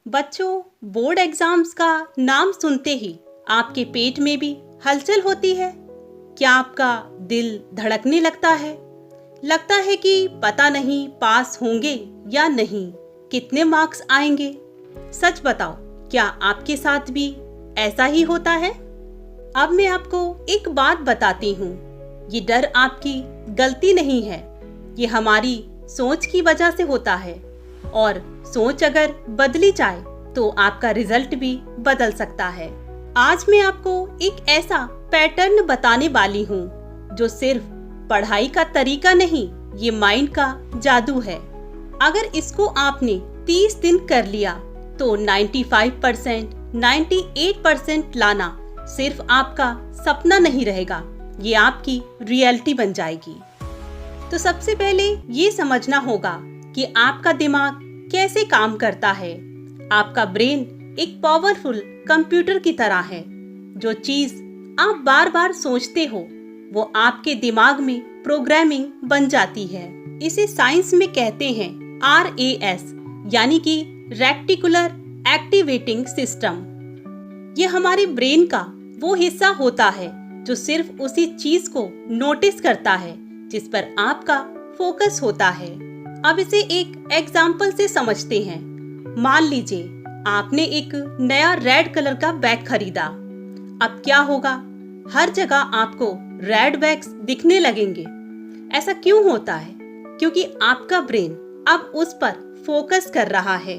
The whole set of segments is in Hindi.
बच्चों, बोर्ड एग्जाम्स का नाम सुनते ही आपके पेट में भी हलचल होती है। क्या आपका दिल धड़कने लगता है? लगता है कि पता नहीं पास होंगे या नहीं, कितने मार्क्स आएंगे। सच बताओ, क्या आपके साथ भी ऐसा ही होता है? अब मैं आपको एक बात बताती हूँ। ये डर आपकी गलती नहीं है, ये हमारी सोच की वजह से होता है। और सोच अगर बदली जाए तो आपका रिजल्ट भी बदल सकता है। आज मैं आपको एक ऐसा पैटर्न बताने वाली हूँ जो सिर्फ पढ़ाई का तरीका नहीं, ये माइंड का जादू है। अगर इसको आपने 30 दिन कर लिया तो 95%, 98% लाना सिर्फ आपका सपना नहीं रहेगा, ये आपकी रियलिटी बन जाएगी। तो सबसे पहले ये समझना होगा कि आपका दिमाग कैसे काम करता है। आपका ब्रेन एक पावरफुल कंप्यूटर की तरह है। जो चीज आप बार बार सोचते हो वो आपके दिमाग में प्रोग्रामिंग बन जाती है। इसे साइंस में कहते हैं RAS, यानी कि रेक्टिकुलर एक्टिवेटिंग सिस्टम। ये हमारे ब्रेन का वो हिस्सा होता है जो सिर्फ उसी चीज को नोटिस करता है जिस पर आपका फोकस होता है। अब इसे एक एग्जाम्पल से समझते हैं। मान लीजिए आपने एक नया रेड कलर का बैग खरीदा। अब क्या होगा? हर जगह आपको रेड बैग्स दिखने लगेंगे। ऐसा क्यों होता है? क्योंकि आपका ब्रेन अब उस पर फोकस कर रहा है।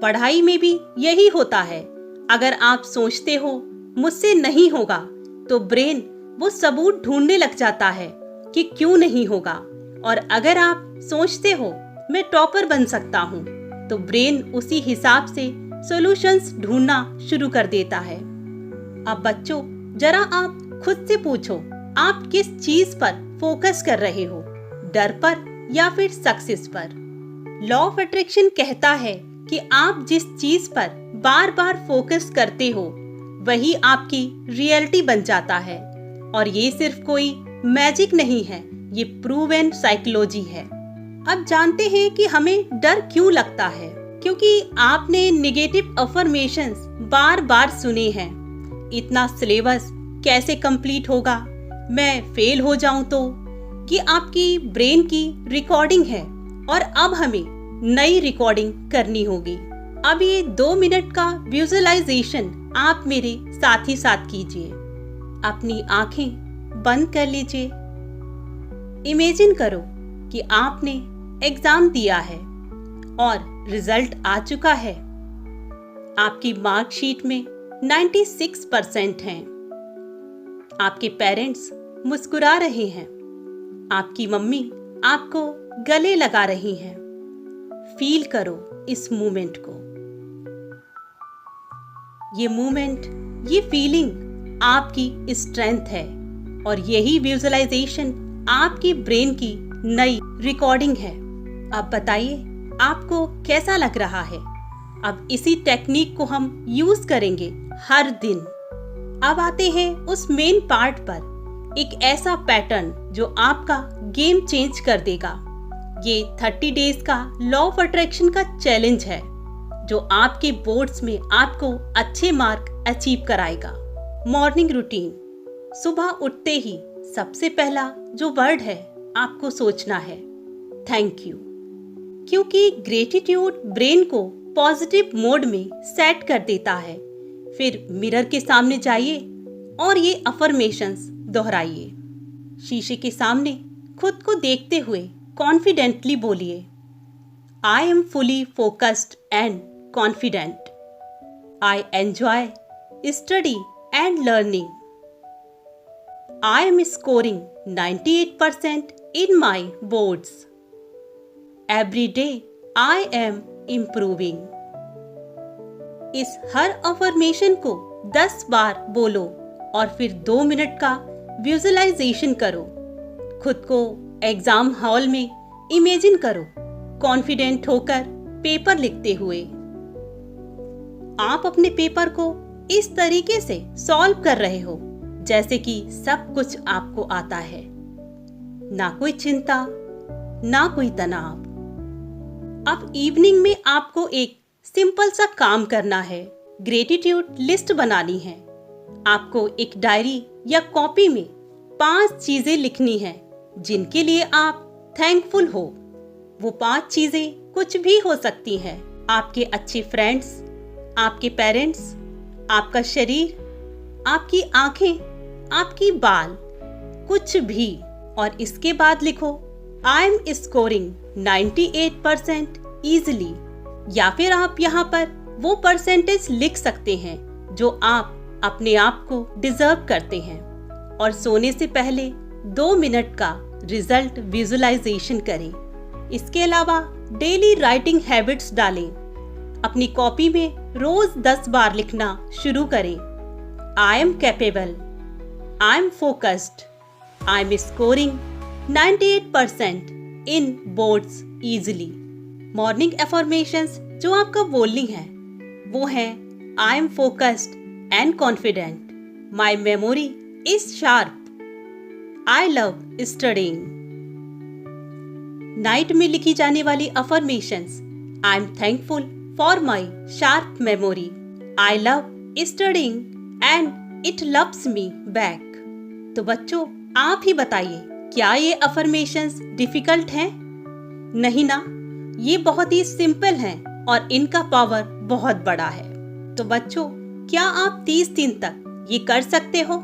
पढ़ाई में भी यही होता है। अगर आप सोचते हो मुझसे नहीं होगा तो ब्रेन वो सबूत ढूंढने लग जाता है कि क्यों नहीं होगा। और अगर आप सोचते हो मैं टॉपर बन सकता हूँ तो ब्रेन उसी हिसाब से सॉल्यूशंस ढूंढना शुरू कर देता है। अब बच्चों, जरा आप खुद से पूछो, आप किस चीज पर फोकस कर रहे हो? डर पर या फिर सक्सेस पर? लॉ ऑफ अट्रैक्शन कहता है कि आप जिस चीज पर बार बार फोकस करते हो वही आपकी रियलिटी बन जाता है। और ये सिर्फ कोई मैजिक नहीं है, ये प्रूवन साइकोलॉजी है। अब जानते हैं कि हमें डर क्यों लगता है। क्योंकि आपने नेगेटिव अफर्मेशंस बार बार सुने हैं। इतना सिलेबस कैसे कंप्लीट होगा? मैं फेल हो जाऊं तो? ये आपकी ब्रेन की रिकॉर्डिंग है और अब हमें नई रिकॉर्डिंग करनी होगी। अब ये 2 मिनट का विजुअलाइजेशन आप मेरे साथ ही साथ कीजिए। अपनी आंखें बंद कर लीजिए। इमेजिन करो कि आपने एग्जाम दिया है और रिजल्ट आ चुका है। आपकी मार्कशीट में 96% हैं। आपके पेरेंट्स मुस्कुरा रहे हैं। आपकी मम्मी आपको गले लगा रही हैं। फील करो इस मोमेंट को। ये मोमेंट, ये फीलिंग आपकी स्ट्रेंथ है और यही विजुअलाइजेशन आपकी ब्रेन की नई रिकॉर्डिंग है। अब बताइए आपको कैसा लग रहा है? अब इसी टेक्निक को हम यूज करेंगे हर दिन। अब आते हैं उस मेन पार्ट पर, एक ऐसा पैटर्न जो आपका गेम चेंज कर देगा। ये 30 डेज का लॉ ऑफ अट्रैक्शन का चैलेंज है जो आपके बोर्ड्स में आपको अच्छे मार्क अचीव कराएगा। Morning routine. सुबह उठते ही सबसे पहला जो वर्ड है आपको सोचना है थैंक यू। क्योंकि ग्रेटिट्यूड ब्रेन को पॉजिटिव मोड में सेट कर देता है। फिर मिरर के सामने जाइए और ये अफर्मेशंस दोहराइए। शीशे के सामने खुद को देखते हुए कॉन्फिडेंटली बोलिए, I am fully focused and confident. I enjoy study and learning. I am scoring 98% in my boards. Every day I am improving. इस हर अफर्मेशन को 10 बार बोलो और फिर 2 मिनट का विजुअलाइजेशन करो। खुद को एग्जाम हॉल में इमेजिन करो, कॉन्फिडेंट होकर पेपर लिखते हुए। आप अपने पेपर को इस तरीके से सॉल्व कर रहे हो जैसे कि सब कुछ आपको आता है। ना कोई चिंता, ना कोई तनाव। अब इवनिंग में आपको एक सिंपल सा काम करना है, ग्रेटिट्यूड लिस्ट बनानी है। आपको एक डायरी या कॉपी में 5 चीजें लिखनी है जिनके लिए आप थैंकफुल हो। वो 5 चीजें कुछ भी हो सकती हैं। आपके अच्छे फ्रेंड्स, आपके पेरेंट्स, आपका शरीर, आपकी आंखें, आपकी बाल, कुछ भी। और इसके बाद लिखो आई एम स्कोरिंग 98% इजिली। या फिर आप यहाँ पर वो परसेंटेज लिख सकते हैं जो आप अपने आप को डिजर्व करते हैं। और सोने से पहले 2 मिनट का रिजल्ट विजुअलाइजेशन करें। इसके अलावा डेली राइटिंग हैबिट्स डालें। अपनी कॉपी में रोज 10 बार लिखना शुरू करें। I am capable, I am focused, I am scoring 98% in boards easily. Morning affirmations जो आपका बोलनी है वो है I am focused and confident, my memory is sharp, I love studying. Night में लिखी जाने वाली affirmations I am thankful for my sharp memory, I love studying and it loves me back. तो बच्चों, आप ही बताइए, क्या ये अफर्मेशंस डिफिकल्ट हैं? नहीं ना, ये बहुत ही सिंपल हैं और इनका पावर बहुत बड़ा है। तो बच्चों, क्या आप 30 दिन तक ये कर सकते हो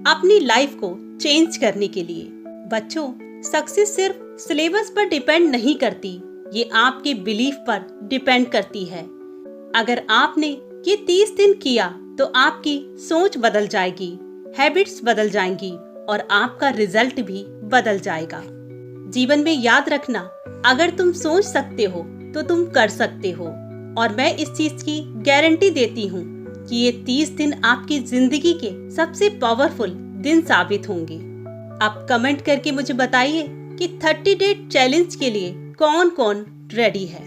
अपनी लाइफ को चेंज करने के लिए? बच्चों, सक्सेस सिर्फ सिलेबस पर डिपेंड नहीं करती, ये आपके बिलीफ पर डिपेंड करती है। अगर आपने ये 30 दिन किया तो आपकी सोच बदल जाएगी, हैबिट्स बदल जाएंगी और आपका रिजल्ट भी बदल जाएगा। जीवन में याद रखना, अगर तुम सोच सकते हो तो तुम कर सकते हो। और मैं इस चीज की गारंटी देती हूँ कि ये 30 दिन आपकी जिंदगी के सबसे पावरफुल दिन साबित होंगे। आप कमेंट करके मुझे बताइए कि 30 डे चैलेंज के लिए कौन कौन रेडी है।